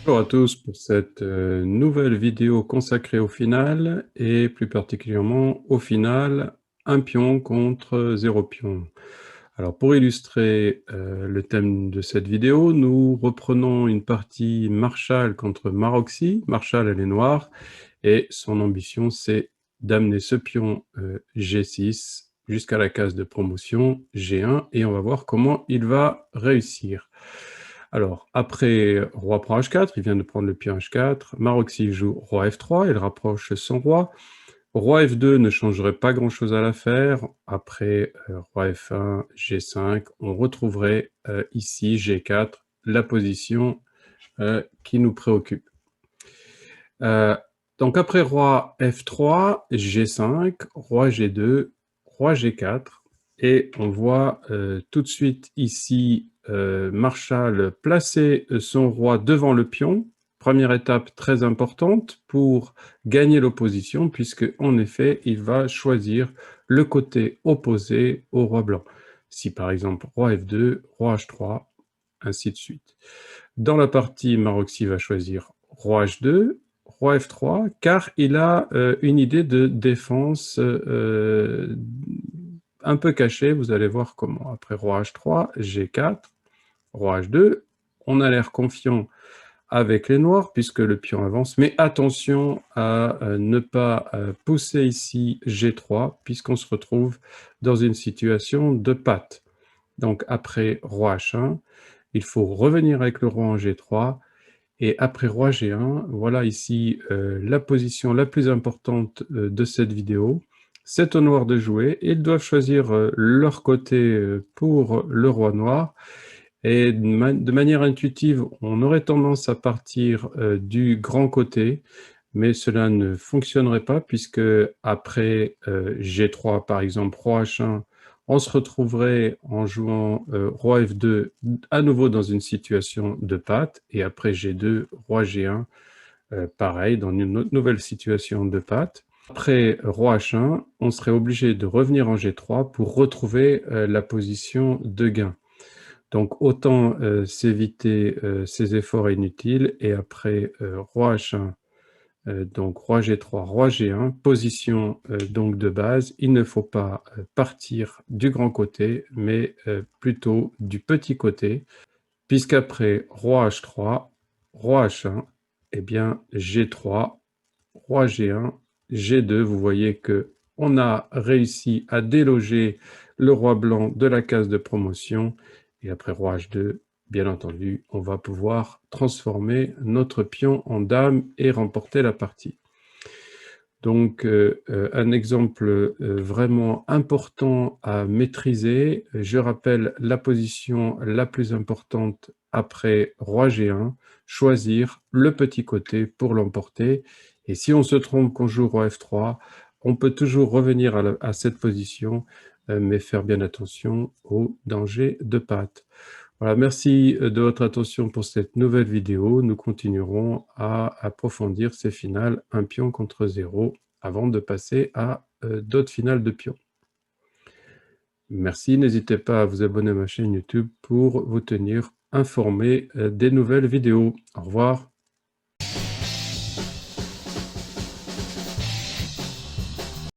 Bonjour à tous pour cette nouvelle vidéo consacrée au final et plus particulièrement au final, un pion contre 0 pion. Alors pour illustrer le thème de cette vidéo, nous reprenons une partie Marshall contre Maroxy. Marshall elle est noire et son ambition c'est d'amener ce pion G6 jusqu'à la case de promotion G1 et on va voir comment il va réussir. Alors, après roi prend H4, il vient de prendre le pion H4, Maroxy joue roi F3, il rapproche son roi, roi F2 ne changerait pas grand-chose à l'affaire, après roi F1, G5, on retrouverait ici G4, la position qui nous préoccupe. Donc après roi F3, G5, roi G2, roi G4, et on voit tout de suite ici Marshall placer son roi devant le pion. Première étape très importante pour gagner l'opposition, puisque en effet, il va choisir le côté opposé au roi blanc. Si par exemple roi F2, roi H3, ainsi de suite. Dans la partie, Maroxy va choisir roi H2, roi F3, car il a une idée de défense un peu cachée, vous allez voir comment. Après roi H3, G4, roi H2, on a l'air confiant avec les noirs puisque le pion avance, mais attention à ne pas pousser ici G3 puisqu'on se retrouve dans une situation de patte. Donc après roi H1, il faut revenir avec le roi en G3, et après roi G1, voilà ici la position la plus importante de cette vidéo. C'est aux noirs de jouer, et ils doivent choisir leur côté pour le roi noir, et de manière intuitive, on aurait tendance à partir du grand côté, mais cela ne fonctionnerait pas puisque après G3 par exemple, roi H1, on se retrouverait en jouant roi F2 à nouveau dans une situation de patte, et après G2, roi G1, pareil, dans une nouvelle situation de patte. Après roi H1, on serait obligé de revenir en G3 pour retrouver la position de gain. Donc autant s'éviter ces efforts inutiles, et après roi H1, donc roi G3, roi G1, position donc de base, il ne faut pas partir du grand côté, mais plutôt du petit côté, puisqu'après roi H3, roi H1, eh bien G3, roi G1, G2, vous voyez que on a réussi à déloger le roi blanc de la case de promotion, et après roi H2, bien entendu, on va pouvoir transformer notre pion en dame et remporter la partie. Donc, un exemple vraiment important à maîtriser. Je rappelle la position la plus importante après roi G1, choisir le petit côté pour l'emporter. Et si on se trompe qu'on joue roi F3, on peut toujours revenir à cette position, mais faire bien attention au danger de patte. Voilà, merci de votre attention pour cette nouvelle vidéo. Nous continuerons à approfondir ces finales un pion contre 0 avant de passer à d'autres finales de pions. Merci, n'hésitez pas à vous abonner à ma chaîne YouTube pour vous tenir informé des nouvelles vidéos. Au revoir.